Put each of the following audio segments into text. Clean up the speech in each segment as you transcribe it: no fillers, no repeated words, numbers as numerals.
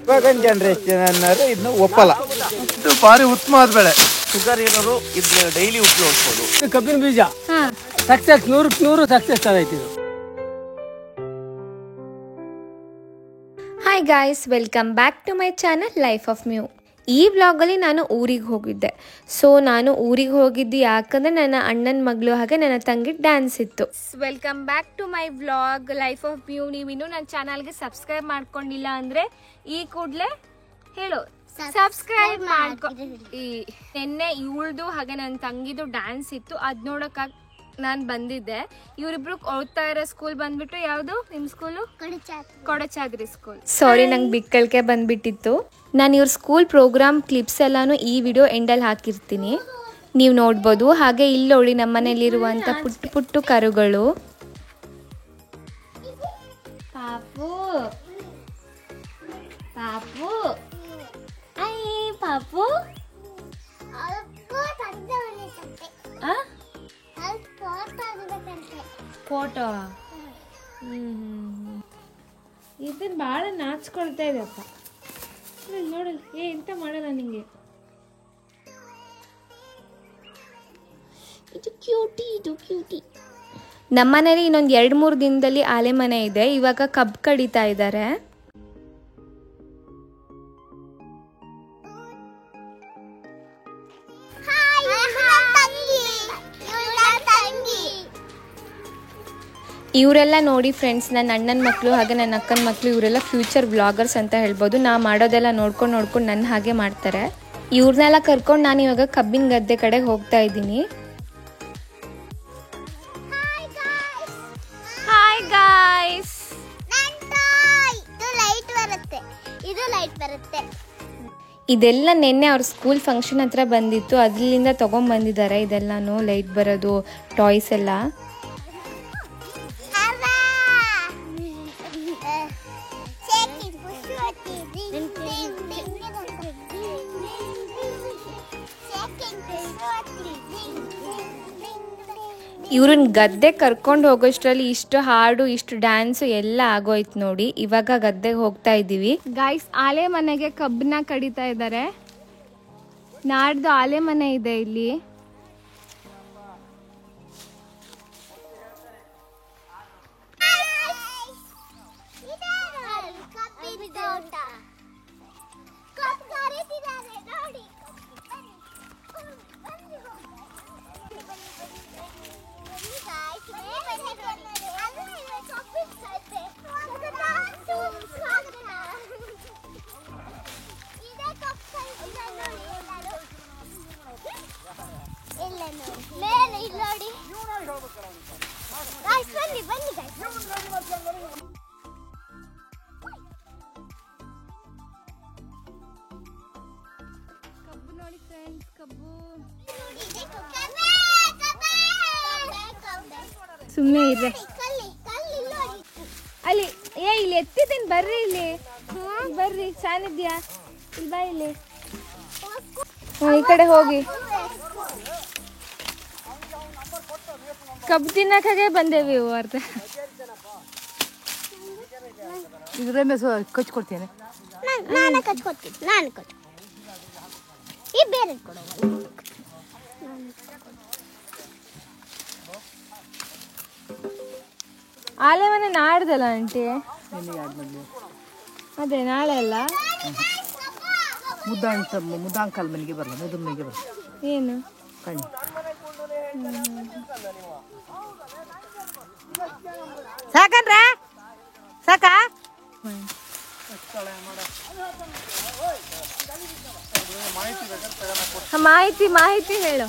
ಇವಾಗಿನ ಜನರೇಷನ್ ಅನ್ನೋರು ಇದನ್ನ ಒಪ್ಪಲ್ಲ. ಇದು ಭಾರಿ ಉತ್ತಮವಾದ ಬೆಳೆ. ಶುಗರ್ ಇರೋರು ಇದನ್ನ ಡೈಲಿ ಉಪಯೋಗಿಸ್ಬೋದು. ಕಬ್ಬಿನ ಬೀಜ ಸಕ್ಸಸ್ 100% ಸಕ್ಸಸ್ ಆಗೈತಿ ಇದು. Hi guys, welcome back to my channel life of ಮ್ಯೂ. ಈ ವ್ಲಾಗಲ್ಲಿ ನಾನು ಊರಿಗೆ ಹೋಗಿದ್ದೆ. ನಾನು ಊರಿಗೆ ಹೋಗಿದ್ದು ಯಾಕಂದರೆ ನನ್ನ ಅಣ್ಣನ ಮಗಳು ಹಾಗೆ ನನ್ನ ತಂಗಿ ಡ್ಯಾನ್ಸ್ ಇತ್ತು. Welcome back to my vlog life of ಮ್ಯೂ. ನೀವಿನ್ನೂ ನನ್ನ ಚಾನಲ್ಗೆ ಸಬ್ಸ್ಕ್ರೈಬ್ ಮಾಡ್ಕೊಂಡಿಲ್ಲ ಅಂದರೆ ಈ ಕೂಡಲೇ ಹೇಳು ಸಬ್ಸ್ಕ್ರೈಬ್ ಮಾಡ್ಕೊ. ನಿನ್ನೆ ಇವಳ್ದು ಹಾಗೆ ನನ್ನ ತಂಗಿದು ಡ್ಯಾನ್ಸ್ ಇತ್ತು, ಅದು ನೋಡೋಕ್ಕಾಗಿ ನಾನು ಬಂದಿದ್ದೆ. ಇವರಿಬ್ರು ಓದ್ತಾ ಇರೋ ಸ್ಕೂಲ್ ಬಂದ್ಬಿಟ್ಟು ಯಾವುದು ನಿಮ್ಮ ಸ್ಕೂಲು? ಕೊಡಚಾದ್ರಿ ಸ್ಕೂಲ್. ಸಾರಿ, ನಂಗೆ ಬಿಕ್ಕಳಿಕೆ ಬಂದ್ಬಿಟ್ಟಿತ್ತು. ನಾನು ಇವ್ರ ಸ್ಕೂಲ್ ಪ್ರೋಗ್ರಾಮ್ ಕ್ಲಿಪ್ಸ್ ಎಲ್ಲಾನು ಈ ವಿಡಿಯೋ ಎಂಡಲ್ಲಿ ಹಾಕಿರ್ತೀನಿ, ನೀವು ನೋಡ್ಬೋದು. ಹಾಗೆ ಇಲ್ಲಿ ನೋಡಿ ನಮ್ಮನೇಲಿರುವಂಥ ಪುಟ್ಟು ಪುಟ್ಟು ಕರುಗಳು. ಪಾಪು ಪಾಪು ಐ ಪಾಪು ಫೋಟೋ ಇದನ್ನ ಭಾಳ ನಾಚ್ಕೊಳ್ತಾ ಇದೆಯಪ್ಪ. ನೋಡಲ್ಲ ಎಂತ ಮಾಡಲ್ಲ ನಿಂಗೆ. ಇದು ಕ್ಯೂಟಿ. ನಮ್ಮನೇಲಿ ಇನ್ನೊಂದು 2-3 ದಿನದಲ್ಲಿ ಆಲೆ ಮನೆ ಇದೆ. ಇವಾಗ ಕಬ್ಬು ಕಡಿತಾ ಇದ್ದಾರೆ. ಇವರೆಲ್ಲ ನೋಡಿ ಫ್ರೆಂಡ್ಸ್, ನನ್ನ ಅಣ್ಣನ ಮಕ್ಕಳು ಹಾಗೆ ನನ್ನ ಅಕ್ಕನ ಮಕ್ಕಳು, ಇವರೆಲ್ಲ ಫ್ಯೂಚರ್ ವ್ಲಾಗರ್ಸ್ ಅಂತ ಹೇಳ್ಬೋದು. ನಾ ಮಾಡೋದೆಲ್ಲ ನೋಡ್ಕೊಂಡು ನನ್ನ ಹಾಗೆ ಮಾಡ್ತಾರೆ. ಇವ್ರನ್ನೆಲ್ಲ ಕರ್ಕೊಂಡು ನಾನು ಇವಾಗ ಕಬ್ಬಿನ ಗದ್ದೆ ಕಡೆಗೆ ಹೋಗ್ತಾ ಇದ್ದೀನಿ. ಹಾಯ್ ಗಾಯ್ಸ್, ಇದೆಲ್ಲ ನಿನ್ನೆ ಅವ್ರ ಸ್ಕೂಲ್ ಫಂಕ್ಷನ್ ಹತ್ರ ಬಂದಿತ್ತು, ಅದರಿಂದ ತಗೊಂಡ್ಬಂದಿದ್ದಾರೆ ಇದೆಲ್ಲಾನು. ಲೈಟ್ ಬರೋದು, ಟಾಯ್ಸ್ ಎಲ್ಲ. ಇವ್ರನ್ನ ಗದ್ದೆ ಕರ್ಕೊಂಡು ಹೋಗೋಷ್ಟರಲ್ಲಿ ಇಷ್ಟು ಹಾಡು, ಇಷ್ಟು ಡ್ಯಾನ್ಸು ಎಲ್ಲ ಆಗೋಯ್ತು ನೋಡಿ. ಇವಾಗ ಗದ್ದೆಗೆ ಹೋಗ್ತಾ ಇದ್ದೀವಿ ಗಾಯ್ಸ್. ಆಲೆ ಮನೆಗೆ ಕಬ್ಬನ್ನ ಕಡಿತಾ ಇದ್ದಾರೆ. ನಾಡ್ದು ಆಲೆ ಮನೆ ಇದೆ ಇಲ್ಲಿ. ಸುಮ್ಮನೆ ಇರ್ರೆ ಅಲ್ಲಿ. ಇಲ್ಲಿ ಎತ್ತಿದ್ದೀನಿ, ಬರ್ರಿ ಇಲ್ಲಿ, ಬರ್ರಿ. ಸಾನಿದ್ಯಾ ಇಲ್ಲಿ ಬಾ, ಇಲ್ಲಿ ಈ ಕಡೆ ಹೋಗಿ. ಕಬ್ಬು ತಿನ್ನಕ್ಕಾಗೆ ಬಂದೇವಿ. ಅರ್ಥ ಇದರಿಂದ ಕಚ್ಕೊಡ್ತೇನೆ ನಾನು ಕಚ್ಕೊಡ್ತೀನಿ. ಈ ಬೇರೆ ಕೊಡೋ ಆಲೆ ಮನೆ ನಾಡ್ದಲ್ಲ ಆಂಟಿ? ಅದೇ ನಾಳೆ ಅಲ್ಲ. ಮುದ್ದಾಂಕಲ್ ಮನೆಗೆ ಬರಲ್ಲ, ಮುದ್ರ ಮನೆಗೆ ಬರಲ್ಲ. ಏನು ಕಣ್ಣು ಸಾಕಂದ್ರೆ ಸಾಕ. ಮಾಹಿತಿ ಹೇಳು.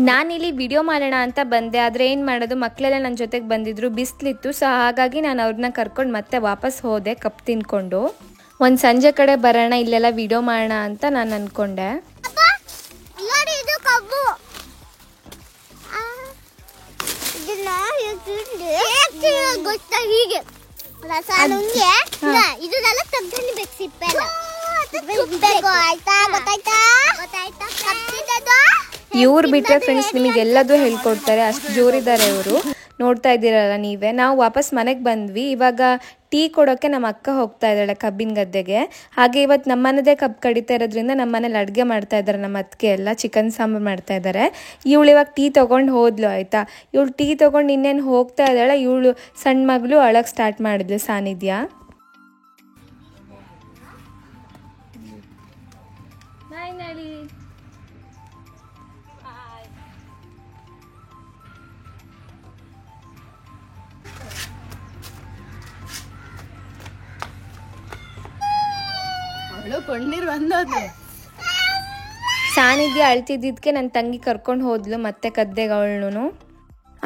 ನಾನಿಲ್ಲಿ ವಿಡಿಯೋ ಮಾಡೋಣ ಅಂತ ಬಂದೆ, ಆದರೆ ಏನು ಮಾಡೋದು, ಮಕ್ಕಳೆಲ್ಲ ನನ್ನ ಜೊತೆಗೆ ಬಂದಿದ್ರು, ಬಿಸಿಲಿತ್ತು. ಸೊ ಹಾಗಾಗಿ ನಾನು ಅವ್ರನ್ನ ಕರ್ಕೊಂಡು ಮತ್ತೆ ವಾಪಸ್ ಹೋದೆ ಕಪ್ಪು ತಿನ್ಕೊಂಡು. ಒಂದು ಸಂಜೆ ಕಡೆ ಬರೋಣ, ಇಲ್ಲೆಲ್ಲ ವಿಡಿಯೋ ಮಾಡೋಣ ಅಂತ ನಾನು ಅಂದ್ಕೊಂಡೆ. ಹೀಗೆ ಇದನ್ನೆಲ್ಲ ತೆಗ್ದು ಸಿಪ್ಪೆಲ್ಲ ಇವ್ರು ಬಿಟ್ಟರೆ ಫ್ರೆಂಡ್ಸ್ ನಿಮಗೆಲ್ಲದೂ ಹೇಳ್ಕೊಡ್ತಾರೆ, ಅಷ್ಟು ಜೋರಿದ್ದಾರೆ ಇವರು. ನೋಡ್ತಾ ಇದ್ದೀರಲ್ಲ ನೀವೇ. ನಾವು ವಾಪಸ್ ಮನೆಗೆ ಬಂದ್ವಿ. ಇವಾಗ ಟೀ ಕೊಡೋಕ್ಕೆ ನಮ್ಮ ಅಕ್ಕ ಹೋಗ್ತಾ ಇದ್ದಾಳೆ ಕಬ್ಬಿನ ಗದ್ದೆಗೆ. ಹಾಗೆ ಇವತ್ತು ನಮ್ಮನದೇ ಕಬ್ಬು ಕಡಿತಾ ಇರೋದ್ರಿಂದ ನಮ್ಮ ಮನೇಲಿ ಅಡುಗೆ ಮಾಡ್ತಾ ಇದ್ದಾರೆ. ನಮ್ಮ ಅತ್ತಿಗೆ ಎಲ್ಲ ಚಿಕನ್ ಸಾಂಬಾರು ಮಾಡ್ತಾ ಇದ್ದಾರೆ. ಇವಳು ಇವಾಗ ಟೀ ತೊಗೊಂಡು ಹೋದ್ಲು ಆಯಿತಾ. ಇವಳು ಟೀ ತೊಗೊಂಡು ಇನ್ನೇನು ಹೋಗ್ತಾ ಇದ್ದಾಳೆ. ಇವಳು ಸಣ್ಣ ಮಗಳು ಅಳಕ್ಕೆ ಸ್ಟಾರ್ಟ್ ಮಾಡಿದ್ಲು ಸಾನಿಧ್ಯ. ಸಾನಿಧ್ಯ ಅಳ್ತಿದ್ದಕ್ಕೆ ನನ್ನ ತಂಗಿ ಕರ್ಕೊಂಡು ಹೋದ್ಲು ಮತ್ತೆ ಗದ್ದೆಗೆ ಅವಳನ್ನು.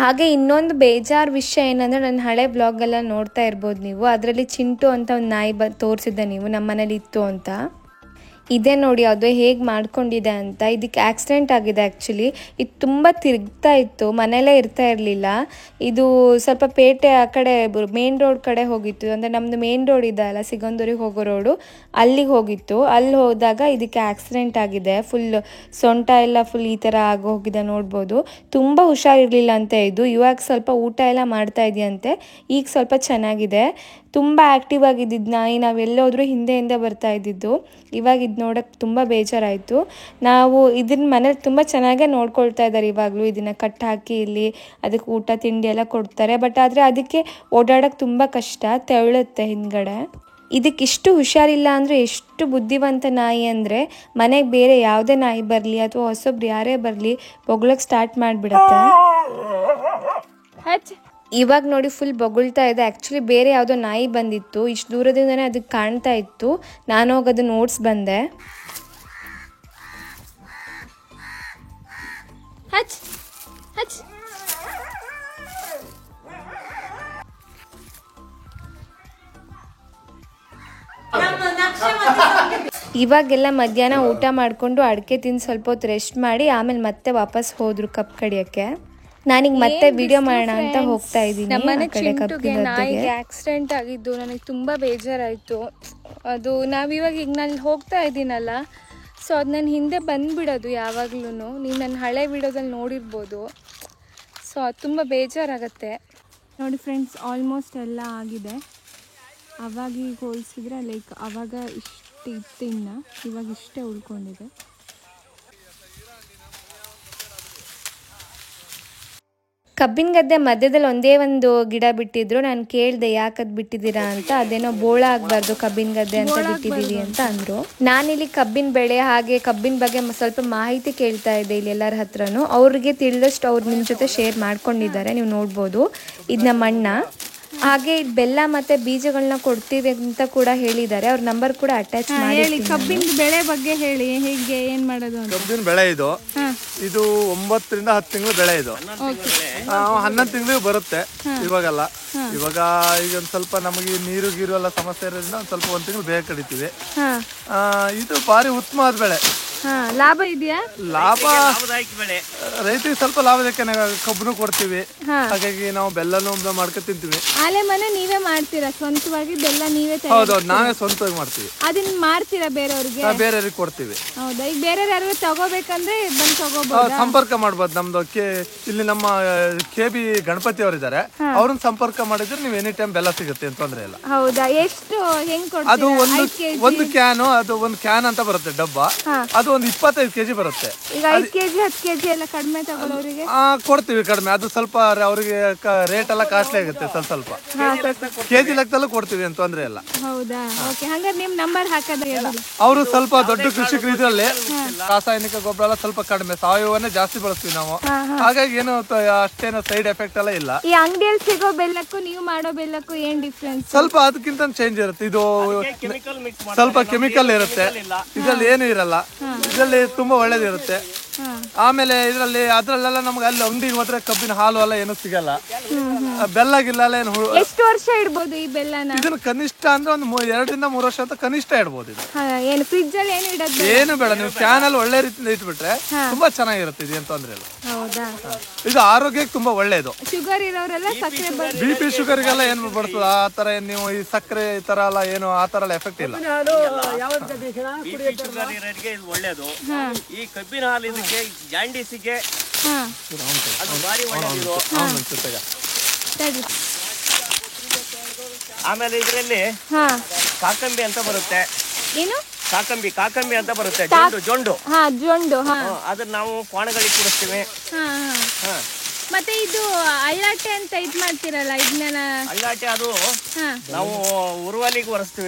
ಹಾಗೆ ಇನ್ನೊಂದು ಬೇಜಾರು ವಿಷಯ ಏನಂದರೆ ನನ್ನ ಹಳೆ ಬ್ಲಾಗೆಲ್ಲ ನೋಡ್ತಾ ಇರ್ಬೋದು ನೀವು. ಅದರಲ್ಲಿ ಚಿಂಟು ಅಂತ ಒಂದು ನಾಯಿ ತೋರಿಸಿದ್ದೆ ನೀವು, ನಮ್ಮ ಮನೇಲಿ ಇತ್ತು ಅಂತ. ಇದೇ ನೋಡಿ ಅದು ಹೇಗೆ ಮಾಡ್ಕೊಂಡಿದೆ ಅಂತ. ಇದಕ್ಕೆ ಆಕ್ಸಿಡೆಂಟ್ ಆಗಿದೆ ಆ್ಯಕ್ಚುಲಿ. ಇದು ತುಂಬ ತಿರುಗ್ತಾ ಇತ್ತು, ಮನೆಯಲ್ಲೇ ಇರ್ತಾ ಇರಲಿಲ್ಲ. ಇದು ಸ್ವಲ್ಪ ಪೇಟೆ ಆ ಕಡೆ ಮೇನ್ ರೋಡ್ ಕಡೆ ಹೋಗಿತ್ತು. ಅಂದರೆ ನಮ್ಮದು ಮೇನ್ ರೋಡ್ ಇದೆ ಅಲ್ಲ, ಸಿಗಂದೂರಿಗೆ ಹೋಗೋ ರೋಡು, ಅಲ್ಲಿಗೆ ಹೋಗಿತ್ತು. ಅಲ್ಲಿ ಹೋದಾಗ ಇದಕ್ಕೆ ಆಕ್ಸಿಡೆಂಟ್ ಆಗಿದೆ. ಫುಲ್ ಸೊಂಟ ಎಲ್ಲ ಫುಲ್ ಈ ಥರ ಆಗೋಗಿದೆ ನೋಡ್ಬೋದು. ತುಂಬ ಹುಷಾರಿರಲಿಲ್ಲ ಅಂತೆ ಇದು. ಇವಾಗ ಸ್ವಲ್ಪ ಊಟ ಎಲ್ಲ ಮಾಡ್ತಾ ಇದೆಯಂತೆ. ಈಗ ಸ್ವಲ್ಪ ಚೆನ್ನಾಗಿದೆ. ತುಂಬ ಆ್ಯಕ್ಟಿವ್ ಆಗಿದ್ದಿದ್ದು ನಾಯಿ. ನಾವೆಲ್ಲೋದ್ರೂ ಹಿಂದೆ ಬರ್ತಾ ಇದ್ದಿದ್ದು. ಇವಾಗ ಇದು ನೋಡೋಕ್ಕೆ ತುಂಬ ಬೇಜಾರಾಯಿತು. ನಾವು ಇದನ್ನ ಮನೇಲಿ ತುಂಬ ಚೆನ್ನಾಗೇ ನೋಡ್ಕೊಳ್ತಾ ಇದ್ದಾರೆ ಇವಾಗಲೂ. ಇದನ್ನು ಕಟ್ ಹಾಕಿ ಇಲ್ಲಿ ಅದಕ್ಕೆ ಊಟ ತಿಂಡಿ ಎಲ್ಲ ಕೊಡ್ತಾರೆ. ಬಟ್ ಆದರೆ ಅದಕ್ಕೆ ಓಡಾಡೋಕ್ಕೆ ತುಂಬ ಕಷ್ಟ, ತೆವಳುತ್ತೆ ಹಿಂದ್ಗಡೆ. ಇದಕ್ಕಿಷ್ಟು ಹುಷಾರಿಲ್ಲ ಅಂದರೆ ಎಷ್ಟು ಬುದ್ಧಿವಂತ ನಾಯಿ ಅಂದರೆ ಮನೆಗೆ ಬೇರೆ ಯಾವುದೇ ನಾಯಿ ಬರಲಿ ಅಥವಾ ಹೊಸೊಬ್ರು ಯಾರೇ ಬರಲಿ ಬೊಗಳಕ್ಕೆ ಸ್ಟಾರ್ಟ್ ಮಾಡಿಬಿಡತ್ತೆ. ಇವಾಗ ನೋಡಿ ಫುಲ್ ಬೊಗಳ್ತಾ ಇದೆ. ಆ್ಯಕ್ಚುಲಿ ಬೇರೆ ಯಾವುದೋ ನಾಯಿ ಬಂದಿತ್ತು, ಇಷ್ಟು ದೂರದಿಂದನೇ ಅದಕ್ಕೆ ಕಾಣ್ತಾ ಇತ್ತು. ನಾನು ಹೋಗಿ ಅದನ್ನು ನೋಡ್ಸ್ ಬಂದೆ. ಇವಾಗೆಲ್ಲ ಮಧ್ಯಾಹ್ನ ಊಟ ಮಾಡಿಕೊಂಡು ಅಡಿಕೆ ತಿಂದು ಸ್ವಲ್ಪ ಹೊತ್ತು ರೆಸ್ಟ್ ಮಾಡಿ ಆಮೇಲೆ ಮತ್ತೆ ವಾಪಸ್ ಹೋದ್ರು ಕಬ್ಬು ಕಡಿಯೋಕ್ಕೆ. ನಾನೀಗ ಮತ್ತೆ ವಿಡಿಯೋ ಮಾಡೋಣ ಅಂತ ಹೋಗ್ತಾ ಇದ್ದೀನಿ. ನಮ್ಮನೆ ಚಿಂಟುಗೆ ನಾಯಿಗೆ ಆಕ್ಸಿಡೆಂಟ್ ಆಗಿದ್ದು ನನಗೆ ತುಂಬ ಬೇಜಾರಾಯಿತು. ಅದು ನಾವಿವಾಗ ಈಗ ನಾನು ಹೋಗ್ತಾ ಇದ್ದೀನಲ್ಲ, ಸೊ ಅದು ನನ್ನ ಹಿಂದೆ ಬಂದುಬಿಡೋದು ಯಾವಾಗ್ಲೂ. ನೀವು ನನ್ನ ಹಳೆ ವಿಡಿಯೋದಲ್ಲಿ ನೋಡಿರ್ಬೋದು. ಸೊ ಅದು ತುಂಬ ಬೇಜಾರಾಗತ್ತೆ. ನೋಡಿ ಫ್ರೆಂಡ್ಸ್, ಆಲ್ಮೋಸ್ಟ್ ಎಲ್ಲ ಆಗಿದೆ. ಅವಾಗ ಹೋಲಿಸಿದ್ರೆ ಲೈಕ್ ಅವಾಗ ಇಷ್ಟು ಇತ್ತು, ಇನ್ನು ಇವಾಗ ಇಷ್ಟೇ ಉಳ್ಕೊಂಡಿದೆ. ಕಬ್ಬಿನ ಗದ್ದೆ ಮಧ್ಯದಲ್ಲಿ ಒಂದೇ ಒಂದು ಗಿಡ ಬಿಟ್ಟಿದ್ರು. ನಾನು ಕೇಳಿದೆ ಯಾಕದ್ ಬಿಟ್ಟಿದ್ದೀರಾ ಅಂತ. ಅದೇನೋ ಬೋಳ ಆಗಬಾರ್ದು ಕಬ್ಬಿನ ಗದ್ದೆ ಅಂತ ಬಿಟ್ಟಿದ್ದೀವಿ ಅಂತ ಅಂದರು. ನಾನಿಲ್ಲಿ ಕಬ್ಬಿನ ಬೆಳೆ ಹಾಗೆ ಕಬ್ಬಿನ ಬಗ್ಗೆ ಸ್ವಲ್ಪ ಮಾಹಿತಿ ಕೇಳ್ತಾ ಇದ್ದೆ ಇಲ್ಲಿ ಎಲ್ಲರ ಹತ್ರನೂ. ಅವ್ರಿಗೆ ತಿಳಿದಷ್ಟು ಅವ್ರು ನಿಮ್ಮ ಜೊತೆ ಶೇರ್ ಮಾಡ್ಕೊಂಡಿದ್ದಾರೆ, ನೀವು ನೋಡ್ಬೋದು. ಇದು ನಮ್ಮ ಅಣ್ಣ. ಹಾಗೆ ಬೆಲ್ಲ ಮತ್ತೆ ಬೀಜಗಳನ್ನ ಕೊಡ್ತೀವಿ ಅಂತ ಕೂಡ ಹೇಳಿದ್ದಾರೆ. ಅವ್ರ ನಂಬರ್ ಕೂಡ ಅಟ್ಯಾಚ್ ಮಾಡಿ. ಕಬ್ಬಿನ ಬೆಳೆ ಬಗ್ಗೆ ಹೇಳಿ, ಹೇಗೆ ಏನ್ ಮಾಡೋದು ಅಂತ. ಕಬ್ಬಿನ ಬೆಳೆ ಇದು 9 ರಿಂದ 10 ತಿಂಗಳು ಬೆಳೆ ಇದು. 11 ತಿಂಗಳಿಗೆ ಬರುತ್ತೆ ಇವಾಗೆಲ್ಲ. ಇವಾಗ ಈಗ ಒಂದ್ ಸ್ವಲ್ಪ ನಮಗೆ ನೀರು ಗೀರು ಎಲ್ಲ ಸಮಸ್ಯೆ ಇರೋದ್ರಿಂದ ಒಂದ್ ಸ್ವಲ್ಪ 1 ತಿಂಗಳು ಬೇಗ ಕಡಿತೀವಿ. ಇದು ಭಾರಿ ಉತ್ತಮವಾದ ಬೆಳೆ. ಲಾಭ ಇದೆಯಾ? ಲಾಭ ರೈತರಿಗೆ ಸ್ವಲ್ಪ ಲಾಭದಕ್ಕೆ ಕಬ್ಬನ್ನು ಕೊಡ್ತೀವಿ. ಹಾಗಾಗಿ ನಾವು ಬೆಲ್ಲನೂ ಮಾಡ್ಕೊ ತಿಂತೀವಿ. ಆಲೆ ಮನೆ ನೀವೇ ಮಾಡ್ತೀರಾ ಸ್ವಂತವಾಗಿ? ಬೆಲ್ಲ ನೀವೇ? ಹೌದೌದು, ನಾವೇ ಸ್ವಂತವಾಗಿ ಮಾಡ್ತೀವಿ. ಅದನ್ನ ಮಾರ್ತೀರಾ ಬೇರೆಯವ್ರಿಗೆ? ಬೇರೆಯವ್ರಿಗೆ ಕೊಡ್ತೀವಿ. ಹೌದಾ? ಈಗ ಬೇರೆ ಯಾರು ತಗೋಬೇಕಂದ್ರೆ ಬಂದು ತಗೋಬಹುದು, ಸಂಪರ್ಕ ಮಾಡ್ಬೋದು. ನಮ್ದು ಇಲ್ಲಿ ನಮ್ಮ KB ಗಣಪತಿ ಅವರಿದ್ದಾರೆ, ಅವ್ರನ್ನ ಸಂಪರ್ಕ ಮಾಡಿದ್ರೆ ನೀವು ಎನಿ ಟೈಮ್ ಬೆಲ್ಲ ಸಿಗುತ್ತೆ, ತೊಂದ್ರೆ ಇಲ್ಲ. ಹೌದಾ? ಎಷ್ಟು ಹೆಂಗ್ ಕೊಡ್ತೀರಾ? ಅದು ಒಂದು ಕ್ಯಾನು, ಅದು ಒಂದು ಕ್ಯಾನ್ ಅಂತ ಬರುತ್ತೆ ಡಬ್ಬ. ಅದು ಒಂದು 25 kg ಬರುತ್ತೆ. ಈಗ 5 kg 10 kg ಎಲ್ಲ ಕಡಿಮೆ ತಗೊಳ್ಳೋರಿಗೆ ಕೊಡ್ತೀವಿ ಕಡಿಮೆ. ಅದು ಸ್ವಲ್ಪ ಅವರಿಗೆ ರೇಟ್ ಎಲ್ಲ ಕಾಸ್ಟ್ಲಿ ಆಗುತ್ತೆ. ಸ್ವಲ್ಪ ಕೆಜಿ ಲೆಕ್ಕದಲ್ಲೂ ಕೊಡ್ತೀವಿ, ಅಂತ ತೊಂದ್ರೆ ಇಲ್ಲ. ಹೌದಾ? ಓಕೆ, ಹಂಗಾರೆ ನಿಮ್ ನಂಬರ್ ಹಾಕದ್ರೆ ಅವರು ಸ್ವಲ್ಪ ದೊಡ್ಡ ಕೃಷಿಕರು ಇದರಲ್ಲಿ ರಾಸಾಯನಿಕ ಗೊಬ್ಬರ ಎಲ್ಲ ಸ್ವಲ್ಪ ಕಡಿಮೆ, ಸಾವಯವನ್ನೇ ಜಾಸ್ತಿ ಬಳಸ್ತೀವಿ ನಾವು. ಹಾಗಾಗಿ ಏನು ಅಷ್ಟೇನೋ ಸೈಡ್ ಎಫೆಕ್ಟ್ ಎಲ್ಲ ಇಲ್ಲ. ಈ ಅಂಗಡಿಯಲ್ಲಿ ಸಿಗೋ ಬೆಲ್ಲಕ್ಕೂ ನೀವು ಮಾಡೋ ಬೆಲ್ಲಕ್ಕೂ ಏನ್ ಡಿಫ್ರೆನ್ಸ್? ಸ್ವಲ್ಪ ಅದಕ್ಕಿಂತ ಚೇಂಜ್ ಇರುತ್ತೆ. ಇದು ಸ್ವಲ್ಪ ಕೆಮಿಕಲ್ ಇರುತ್ತೆ, ಇದ್ರಲ್ಲಿ ಏನು ಇರಲ್ಲ. ಇದರಲ್ಲಿ ತುಂಬಾ ಒಳ್ಳೇದಿರುತ್ತೆ. ಆಮೇಲೆ ಅದ್ರಲ್ಲೆಲ್ಲ ನಮ್ಗೆ ಅಲ್ಲಿ ಅಂಗಡಿಗೆ ಹೋದ್ರೆ ಕಬ್ಬಿನ ಹಾಲು ಎಲ್ಲ ಏನು ಸಿಗಲ್ಲ. ಬೆಲ್ಲ ಗಿಲ್ಲ ಏನು. ಎಷ್ಟು ವರ್ಷ ಇಡ್ಬೋದು ಈ ಬೆಲ್ಲನ? ಇದನ್ನ ಕನಿಷ್ಠ ಅಂದ್ರೆ ಒಂದು 2 ರಿಂದ 3 ವರ್ಷ ಅಂತ ಕನಿಷ್ಠ ಇಡ್ಬೋದು. ಇದು ಏನು ಫ್ರಿಜ್ ಅಲ್ಲಿ ಏನು ಇಡೋದು? ಏನು ಬೇಡ, ನೀವು ಕ್ಯಾನ್ ಅಲ್ಲಿ ಒಳ್ಳೆ ರೀತಿಯಿಂದ ಇಟ್ಬಿಟ್ರೆ ತುಂಬಾ ಚೆನ್ನಾಗಿರುತ್ತೆ. ಇದು ಏನು ತೊಂದ್ರೆ ಇಲ್ಲ. ಹೌದಾ? ಇದು ಆರೋಗ್ಯಕ್ಕೆ ತುಂಬಾ ಒಳ್ಳೇದು. ಶುಗರ್ ಇರೋರೆಲ್ಲ ಸಕ್ಕರೆ BP ಶುಗರ್ಗೆಲ್ಲ ಏನು ಬರ್ತದೆ ಆ ತರ ನೀವು ಈ ಸಕ್ಕರೆ ಈ ತರ ಎಲ್ಲ ಏನು ಆ ತರ ಎಲ್ಲ ಎಫೆಕ್ಟ್ ಇಲ್ಲ. ಒಳ್ಳೇದು. ಈ ಕಬ್ಬಿನ ಹಾಲು ಇದಕ್ಕೆ ಜಾಂಡೀಸಿಗೆ ಅದು ಭಾರಿ ಒಳ್ಳೆಯದು. ಆಮೇಲೆ ಇದರಲ್ಲಿ ಹಾ ಕಾಕಂಬಿ ಅಂತ ಬರುತ್ತೆ. ಏನು ಕಾಕಂಬಿ ಅಂತ ಬರುತ್ತೆ. ಜೊಂಡು ಹಾ ಜೊಂಡು. ಹಾ ಅದನ್ನ ನಾವು ಕ್ವಾಣಗಳಿಗೆ ಕೂಡಿಸ್ತೀವಿ. ಹಾ ಹಾ ಮತ್ತೆ ಇದು ಅಳ್ಳಾಟೆ ಅಂತ ಇದ್ ಮಾಡ್ತೀರಲ್ಲ ಇದನ್ನ? ಅಳ್ಳಾಟೆ ಅದು ನಾವು ಉರುವಲಿಗೆ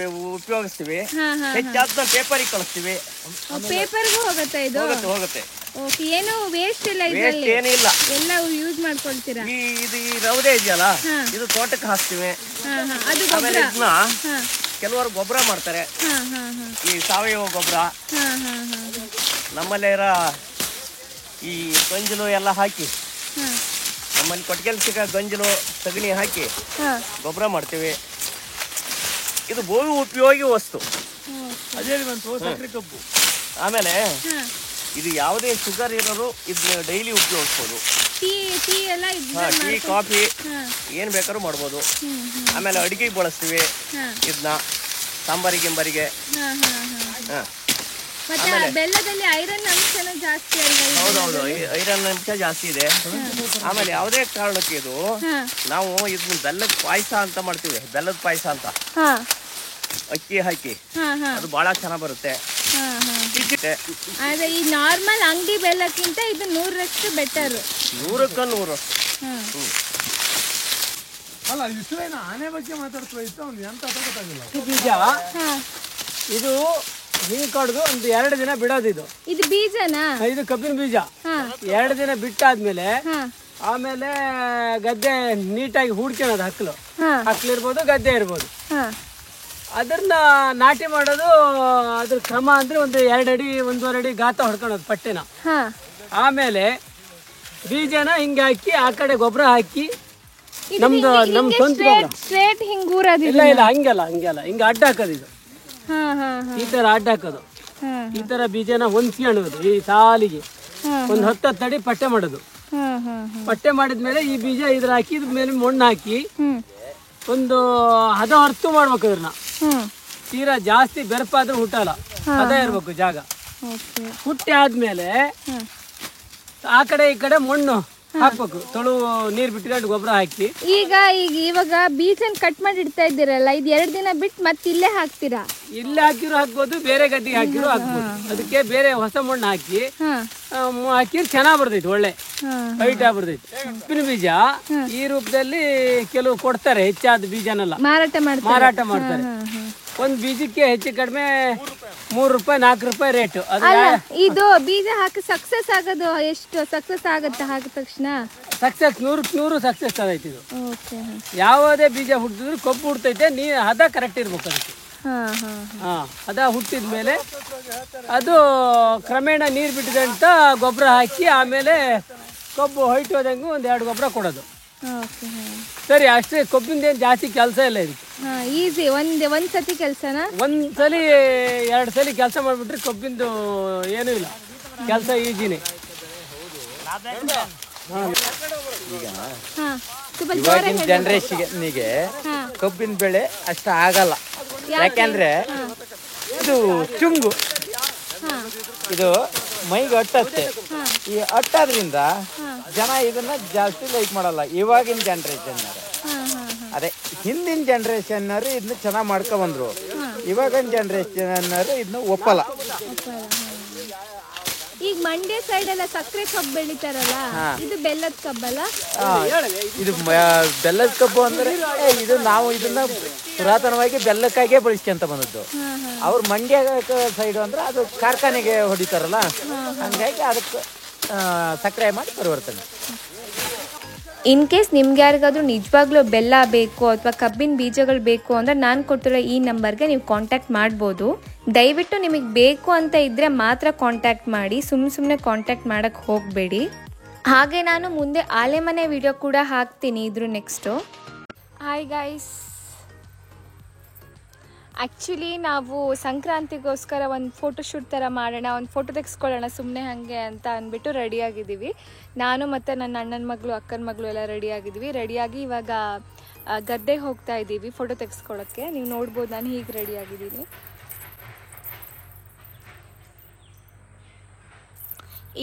ಉಪಯೋಗಿಸ್ತೀವಿ. ಹೆಚ್ಚಾದ ಪೇಪರಿಗೆ ಕಳಿಸ್ತೀವಿ. ಪೇಪರ್ಗೂ ಹೋಗುತ್ತೆ ಇದು? ಹೋಗುತ್ತೆ. ಓಕೆ. ಏನು ವೇಸ್ಟ್ ಇಲ್ಲ ವೇಸ್ಟ್ ಏನಿಲ್ಲ, ಎಲ್ಲ ಯೂಸ್ ಮಾಡ್ಕೊಳ್ತೀರಾ? ಈ ರೌದೆ ಇದೆಯಲ್ಲ ಇದು ತೋಟಕ್ಕೆ ಹಾಕ್ತಿವಿ. ಆಮೇಲೆ ಇದನ್ನ ಕೆಲವರು ಗೊಬ್ಬರ ಮಾಡ್ತಾರೆ, ಈ ಸಾವಯವ ಗೊಬ್ಬರ. ನಮ್ಮಲ್ಲೇ ಇರೋ ಈ ಗಂಜಲು ಎಲ್ಲ ಹಾಕಿ, ನಮ್ಮಲ್ಲಿ ಕೊಟ್ಟಿಗೆಲ್ ಸಿಕ್ಕ ಗಂಜಲು ಸಗಣಿ ಹಾಕಿ ಗೊಬ್ಬರ ಮಾಡ್ತೀವಿ. ಇದು ಬಹು ಉಪಯೋಗಿ ವಸ್ತು. ಸಕ್ಕರೆ ಕಬ್ಬು. ಆಮೇಲೆ ಇದು ಯಾವುದೇ ಶುಗರ್ ಇರೋರು ಇದನ್ನ ಡೈಲಿ ಉಪಯೋಗಿಸ್ಬೋದು. ಟೀ ಕಾಫಿ ಏನ್ ಬೇಕಾದ್ರೂ ಮಾಡ್ಬೋದು. ಆಮೇಲೆ ಅಡಿಗೆಗೆ ಬಳಸ್ತೀವಿ ಇದನ್ನ, ಸಾಂಬಾರಿಗೆ ಗಿಂಬಾರಿಗೆ. ಬೆಲ್ಲದಲ್ಲಿ ಐರನ್ ಅಂಶನೂ ಜಾಸ್ತಿ ಅಲ್ವಾ? ಹೌದೌದು, ಐರನ್ ಅಂಶ ಜಾಸ್ತಿ ಇದೆ. ಆಮೇಲೆ ಯಾವುದೇ ಕಾರಣಕ್ಕೆ ಇದು ನಾವು ಇದನ್ನ ಬೆಲ್ಲದ ಪಾಯಸ ಅಂತ ಮಾಡ್ತೀವಿ. ಬೆಲ್ಲದ ಪಾಯಸ ಅಂತ ಅಕ್ಕಿ ಹಾಕಿ ಅದು ಬಹಳ ಚೆನ್ನಾಗಿ ಬರುತ್ತೆ. ಆದ್ರೆ ಈ ನಾರ್ಮಲ್ ಅಂಗಡಿ ಬೆಲ್ಲಕ್ಕಿಂತ ಇದು 100ರಷ್ಟು ಬೆಟರ್. 100ಕ್ಕೆ 100. ಅಲ್ಲ ಇಷ್ಟೇನ ಆನೆ ಬಗ್ಗೆ ಮಾತಾಡ್ತಾ ಇತ್ತು ಅವ್ನು ಎಂತ ಗೊತ್ತಾಗಿಲ್ಲ. ಈ ಬೀಜ ಇದು ಹಿಂಗ್ ಕಡ್ದು ಒಂದು 2 ದಿನ ಬಿಡೋದು. ಇದು ಬೀಜನಾ? ಇದು ಕಬ್ಬಿನ ಬೀಜ. 2 ದಿನ ಬಿಟ್ಟಾದ್ಮೇಲೆ ಆಮೇಲೆ ಗದ್ದೆ ನೀಟಾಗಿ ಹೂಡ್ಕೊಳ್ಳೋದು. ಹಕ್ಲಿರ್ಬೋದು, ಗದ್ದೆ ಇರ್ಬೋದು. ಅದನ್ನ ನಾಟಿ ಮಾಡೋದು. ಅದ್ರ ಕ್ರಮ ಅಂದ್ರೆ ಒಂದು 2 ಅಡಿ 1.5 ಅಡಿ ಗಾತ ಹೊಡ್ಕೊಳ್ಳೋದು ಪಟ್ಟೆನ. ಆಮೇಲೆ ಬೀಜನ ಹಿಂಗೆ ಹಾಕಿ ಆ ಕಡೆ ಗೊಬ್ಬರ ಹಾಕಿ ನಮ್ದು ಸ್ವಂತ ಸ್ಟ್ರೇಟ್ ಹಿಂಗ್ ಊರೋದಿಲ್ಲ? ಇಲ್ಲ ಹಂಗಲ್ಲ ಹಿಂಗ ಅಡ್ಡ ಹಾಕೋದು. ಇದು ಈ ತರ ಅಡ್ಡ ಹಾಕೋದು. ಈ ತರ ಬೀಜನ ಹೊಂದ್ಸ್ಕೊಳ್ಳೋದು. ಈ ಸಾಲಿಗೆ ಒಂದು 10 ಅಡಿ ಪಟ್ಟೆ ಮಾಡೋದು. ಪಟ್ಟೆ ಮಾಡಿದ್ಮೇಲೆ ಈ ಬೀಜ ಇದ್ರ ಹಾಕಿ ಇದ್ರ ಮೇಲೆ ಮಣ್ಣು ಹಾಕಿ ಒಂದು ಹದ ಹೊರ್ತು ಮಾಡ್ಬೇಕು. ಅದನ್ನ ತೀರಾ ಜಾಸ್ತಿ ಬೆರಪಾದ್ರೂ ಹುಟ್ಟಲ್ಲ, ಹದ ಇರ್ಬೇಕು ಜಾಗ. ಹುಟ್ಟಿ ಆದ್ಮೇಲೆ ಆ ಕಡೆ ಈ ಕಡೆ ಮಣ್ಣು ಹಾಕ್ಬೇಕು. ತೊಳು ನೀರ್ ಬಿಟ್ಕೊಂಡು ಗೊಬ್ಬರ ಹಾಕಿ. ಇವಾಗ ಬೀಜನ್ ಕಟ್ ಮಾಡಿ ಇಡ್ತಾ ಇದ್ದೀರಲ್ಲ, ಇದು 2 ದಿನ ಬಿಟ್ಟು ಮತ್ತೆ ಇಲ್ಲೇ ಹಾಕ್ತೀರಾ? ಇಲ್ಲೇ ಹಾಕಿರೋ ಹಾಕ್ಬೋದು, ಬೇರೆ ಗದ್ದಿಗೆ ಹಾಕಿರೋ ಹಾಕ್ಬೋದು. ಅದಕ್ಕೆ ಬೇರೆ ಹೊಸ ಮಣ್ಣು ಹಾಕಿ ಹಾಕಿದ್ರೆ ಚೆನ್ನಾಗ್ ಬರ್ತೈತಿ, ಒಳ್ಳೆ ಹೈಟ್ ಆಗಿ ಬರ್ತೈತಿ. ಕಬ್ಬಿನ ಬೀಜ ಈ ರೂಪದಲ್ಲಿ ಕೆಲವು ಕೊಡ್ತಾರೆ. ಹೆಚ್ಚಾದ ಬೀಜನೆಲ್ಲ ಮಾರಾಟ ಮಾಡ್ತಾರೆ. ಒಂದ್ ಬೀಜಕ್ಕೆ ಹೆಚ್ಚು ಕಡಿಮೆ 3 ರೂಪಾಯಿ 4 ರೂಪಾಯಿ ರೇಟು. ಇದು ಬೀಜ ಹಾಕಿ ಸಕ್ಸಸ್ ಆಗೋದು ಎಷ್ಟು? ಸಕ್ಸಸ್ ಆಗುತ್ತೆ ಹಾಕಿದ ತಕ್ಷಣ? ಸಕ್ಸಸ್ 100ಕ್ಕೆ 100 ಸಕ್ಸಸ್ ಆಗೈತಿ. ಇದು ಯಾವುದೇ ಬೀಜ ಹುಟ್ಟಿದ್ರು ಕಬ್ಬು ಹುಡ್ತೈತೆ. ಹದ ಕರೆಕ್ಟ್ ಇರ್ಬೇಕು ಅದಕ್ಕೆ. ಅದ ಹುಟ್ಟಿದ್ಮೇಲೆ ಅದು ಕ್ರಮೇಣ ನೀರು ಬಿಟ್ಕೊಂತ ಗೊಬ್ಬರ ಹಾಕಿ ಆಮೇಲೆ ಕಬ್ಬು ಹೈಟ್ ಹೋದಂಗೆ 1-2 ಗೊಬ್ಬರ ಕೊಡೋದು. ಸರಿ ಅಷ್ಟೇ. ಕಬ್ಬಿಂದೇನು ಜಾಸ್ತಿ ಕೆಲಸ ಇಲ್ಲ ಇದಕ್ಕೆ. ಈಸಿ. ಒಂದ್ಸತಿ ಕೆಲಸನಾ? ಒಂದ್ಸಲಿ 2 ಸಲ ಕೆಲಸ ಮಾಡ್ಬಿಟ್ರೆ ಕಬ್ಬಿಂದು ಏನೂ ಇಲ್ಲ, ಕೆಲಸ ಈಜಿನೇ. ಇವಾಗಿನ ಜನರೇಷನ್ಗೆ ಕಬ್ಬಿನ ಬೆಳೆ ಅಷ್ಟ ಆಗಲ್ಲ. ಯಾಕೆಂದ್ರೆ ಇದು ಚುಂಗು, ಇದು ಮೈಗೆ ಅಟ್ಟತ್ತೆ. ಈ ಅಟ್ಟೋದ್ರಿಂದ ಜನ ಇದನ್ನ ಜಾಸ್ತಿ ಲೈಕ್ ಮಾಡಲ್ಲ ಇವಾಗಿನ ಜನರೇಷನ್. ಅದೇ ಹಿಂದಿನ ಜನರೇಷನ್ ಇದನ್ನ ಚೆನ್ನಾಗಿ ಮಾಡ್ಕೊಂಡ್ಬಂದ್ರು. ಇವಾಗಿನ ಜನರೇಷನ್ ಇದನ್ನ ಒಪ್ಪಲ್ಲ. ಈಗ ಮಂಡ್ಯ ಸೈಡ್ ಎಲ್ಲ ಸಕ್ಕರೆ ಕಬ್ಬು ಬೆಳಿತಾರಲ್ಲ, ಇದು ಬೆಲ್ಲದ ಕಬ್ಬಲ್ಲ? ಇದು ಬೆಲ್ಲದ ಕಬ್ಬು ಅಂದ್ರೆ ಇದು ನಾವು ಇದನ್ನ ಪುರಾತನವಾಗಿ ಬೆಲ್ಲಕ್ಕಾಗೆ ಬಳಸ್ಕೊಂತ ಬಂದದ್ದು. ಅವ್ರು ಮಂಡ್ಯ ಸೈಡು ಅಂದ್ರೆ ಅದು ಕಾರ್ಖಾನೆಗೆ ಹೊಡಿತಾರಲ್ಲ, ಹಂಗಾಗಿ ಅದಕ್ಕೆ ಸಕ್ಕರೆ ಮಾಡಿ ಪರಿವರ್ತನೆ. ಇನ್ ಕೇಸ್ ನಿಮ್ಗೆ ಯಾರಿಗಾದ್ರೂ ನಿಜವಾಗ್ಲೂ ಬೆಲ್ಲ ಬೇಕು ಅಥವಾ ಕಬ್ಬಿನ ಬೀಜಗಳು ಬೇಕು ಅಂದರೆ ನಾನು ಕೊಟ್ಟಿರೋ ಈ ನಂಬರ್ಗೆ ನೀವು ಕಾಂಟ್ಯಾಕ್ಟ್ ಮಾಡ್ಬೋದು. ದಯವಿಟ್ಟು ನಿಮಗೆ ಬೇಕು ಅಂತ ಇದ್ದರೆ ಮಾತ್ರ ಕಾಂಟ್ಯಾಕ್ಟ್ ಮಾಡಿ, ಸುಮ್ಮನೆ ಕಾಂಟ್ಯಾಕ್ಟ್ ಮಾಡೋಕ್ಕೆ ಹೋಗಬೇಡಿ. ಹಾಗೆ ನಾನು ಮುಂದೆ ಆಲೆಮನೆ ವಿಡಿಯೋ ಕೂಡ ಹಾಕ್ತೀನಿ ಇದ್ರ ನೆಕ್ಸ್ಟು. ಹಾಯ್ ಗೈಸ್, ಆ್ಯಕ್ಚುಲಿ ನಾವು ಸಂಕ್ರಾಂತಿಗೋಸ್ಕರ ಒಂದು ಫೋಟೋಶೂಟ್ ಥರ ಮಾಡೋಣ, ಒಂದು ಫೋಟೋ ತೆಗೆಸ್ಕೊಳ್ಳೋಣ ಸುಮ್ಮನೆ ಹಾಗೆ ಅಂತ ಅಂದ್ಬಿಟ್ಟು ರೆಡಿಯಾಗಿದ್ದೀವಿ. ನಾನು ಮತ್ತು ನನ್ನ ಅಣ್ಣನ ಮಗಳು ಅಕ್ಕನ ಮಗಳು ಎಲ್ಲ ರೆಡಿಯಾಗಿದ್ದೀವಿ. ರೆಡಿಯಾಗಿ ಇವಾಗ ಗದ್ದೆಗೆ ಹೋಗ್ತಾ ಇದ್ದೀವಿ ಫೋಟೋ ತೆಗೆಸ್ಕೊಳ್ಳೋಕ್ಕೆ. ನೀವು ನೋಡ್ಬೋದು ನಾನು ಹೀಗೆ ರೆಡಿಯಾಗಿದ್ದೀನಿ.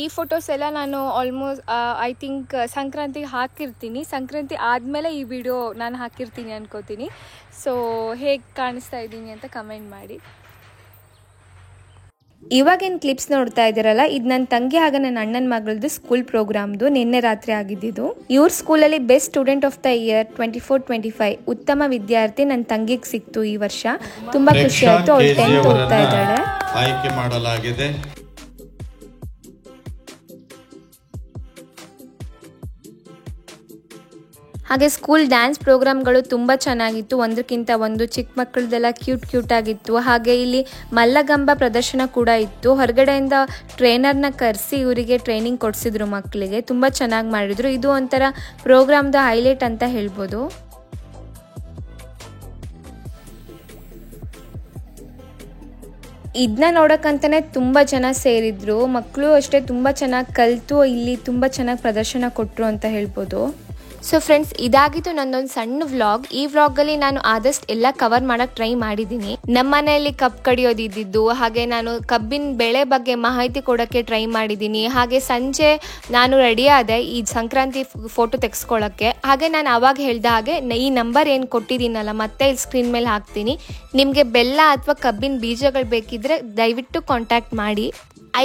ಈ ಫೋಟೋಸ್ ಎಲ್ಲ ನಾನು ಆಲ್ಮೋಸ್ಟ್ ಐ ಥಿಂಕ್ ಸಂಕ್ರಾಂತಿಗೆ ಹಾಕಿರ್ತೀನಿ. ಸಂಕ್ರಾಂತಿ ಆದಮೇಲೆ ಈ ವಿಡಿಯೋ ನಾನು ಹಾಕಿರ್ತೀನಿ ಅನ್ಕೋತೀನಿ. ಸೊ ಹೇಗೆ ಕಾಣಿಸ್ತಾ ಇದ್ದೀನಿ ಅಂತ ಕಮೆಂಟ್ ಮಾಡಿ. ಇವಾಗೇನು ಕ್ಲಿಪ್ಸ್ ನೋಡ್ತಾ ಇದ್ದೀರಲ್ಲ, ಇದು ನನ್ನ ತಂಗಿ ಹಾಗೂ ನನ್ನ ಅಣ್ಣನ ಮಗಳದ್ದು ಸ್ಕೂಲ್ ಪ್ರೋಗ್ರಾಮ್ದು ನಿನ್ನೆ ರಾತ್ರಿ ಆಗಿದ್ದು. ಇವ್ರ ಸ್ಕೂಲಲ್ಲಿ best student of the year 24-25 ಉತ್ತಮ ವಿದ್ಯಾರ್ಥಿ ನನ್ನ ತಂಗಿಗೆ ಸಿಕ್ತು ಈ ವರ್ಷ. ತುಂಬಾ ಖುಷಿ ಆಯ್ತು. ಅವಳು 10th ಓದ್ತಾ ಇದ್ದಾಳೆ. ಆಯ್ಕೆ ಮಾಡಲಾಗಿದೆ. ಹಾಗೆ ಸ್ಕೂಲ್ ಡ್ಯಾನ್ಸ್ ಪ್ರೋಗ್ರಾಮ್ಗಳು ತುಂಬ ಚೆನ್ನಾಗಿತ್ತು. ಒಂದಕ್ಕಿಂತ ಒಂದು ಚಿಕ್ಕ ಮಕ್ಕಳದೆಲ್ಲ ಕ್ಯೂಟ್ ಆಗಿತ್ತು. ಹಾಗೆ ಇಲ್ಲಿ ಮಲ್ಲಗಂಬ ಪ್ರದರ್ಶನ ಕೂಡ ಇತ್ತು. ಹೊರಗಡೆಯಿಂದ ಟ್ರೈನರ್ನ ಕರೆಸಿ ಇವರಿಗೆ ಟ್ರೈನಿಂಗ್ ಕೊಡಿಸಿದ್ರು ಮಕ್ಕಳಿಗೆ. ತುಂಬ ಚೆನ್ನಾಗಿ ಮಾಡಿದ್ರು. ಇದು ಒಂಥರ ಪ್ರೋಗ್ರಾಮ್ದ ಹೈಲೈಟ್ ಅಂತ ಹೇಳ್ಬೋದು. ಇದನ್ನ ನೋಡೋಕ್ಕಂತಾನೆ ತುಂಬ ಜನ ಸೇರಿದ್ರು. ಮಕ್ಕಳು ಅಷ್ಟೇ ತುಂಬ ಚೆನ್ನಾಗಿ ಕಲಿತು ಇಲ್ಲಿ ತುಂಬ ಚೆನ್ನಾಗಿ ಪ್ರದರ್ಶನ ಕೊಟ್ಟರು ಅಂತ ಹೇಳ್ಬೋದು. ಸೊ ಫ್ರೆಂಡ್ಸ್, ಇದಾಗಿತ್ತು ನನ್ನೊಂದು ಸಣ್ಣ ವ್ಲಾಗ್. ಈ ವ್ಲಾಗಲ್ಲಿ ನಾನು ಆದಷ್ಟು ಎಲ್ಲ ಕವರ್ ಮಾಡೋಕ್ಕೆ ಟ್ರೈ ಮಾಡಿದ್ದೀನಿ. ನಮ್ಮ ಮನೆಯಲ್ಲಿ ಕಬ್ಬು ಕಡಿಯೋದು ಇದ್ದಿದ್ದು, ಹಾಗೆ ನಾನು ಕಬ್ಬಿನ ಬೆಳೆ ಬಗ್ಗೆ ಮಾಹಿತಿ ಕೊಡೋಕ್ಕೆ ಟ್ರೈ ಮಾಡಿದ್ದೀನಿ. ಹಾಗೆ ಸಂಜೆ ನಾನು ರೆಡಿ ಆದೆ ಈ ಸಂಕ್ರಾಂತಿ ಫೋಟೋ ತೆಗೆಸ್ಕೊಳ್ಳೋಕ್ಕೆ. ಹಾಗೆ ನಾನು ಆವಾಗ ಹೇಳ್ದ ಹಾಗೆ ಈ ನಂಬರ್ ಏನು ಕೊಟ್ಟಿದ್ದೀನಲ್ಲ ಮತ್ತೆ ಇಲ್ಲಿ ಸ್ಕ್ರೀನ್ ಮೇಲೆ ಹಾಕ್ತೀನಿ. ನಿಮಗೆ ಬೆಲ್ಲ ಅಥವಾ ಕಬ್ಬಿನ ಬೀಜಗಳು ಬೇಕಿದ್ರೆ ದಯವಿಟ್ಟು ಕಾಂಟ್ಯಾಕ್ಟ್ ಮಾಡಿ.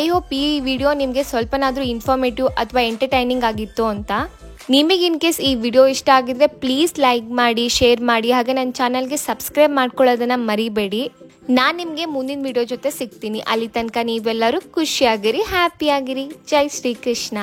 ಐ ಹೋಪ್ ಈ ವಿಡಿಯೋ ನಿಮಗೆ ಸ್ವಲ್ಪನಾದರೂ ಇನ್ಫಾರ್ಮೇಟಿವ್ ಅಥವಾ ಎಂಟರ್ಟೈನಿಂಗ್ ಆಗಿತ್ತು ಅಂತ. ನಿಮಗೆ ಇನ್ ಕೇಸ್ ಈ ವಿಡಿಯೋ ಇಷ್ಟ ಆಗಿದ್ರೆ ಪ್ಲೀಸ್ ಲೈಕ್ ಮಾಡಿ, ಶೇರ್ ಮಾಡಿ, ಹಾಗೆ ನನ್ನ ಚಾನಲ್ಗೆ ಸಬ್ಸ್ಕ್ರೈಬ್ ಮಾಡ್ಕೊಳ್ಳೋದನ್ನು ಮರಿಬೇಡಿ. ನಾನು ನಿಮಗೆ ಮುಂದಿನ ವಿಡಿಯೋ ಜೊತೆ ಸಿಗ್ತೀನಿ. ಅಲ್ಲಿ ತನಕ ನೀವೆಲ್ಲರೂ ಖುಷಿಯಾಗಿರಿ, ಹ್ಯಾಪಿಯಾಗಿರಿ. ಜೈ ಶ್ರೀಕೃಷ್ಣ.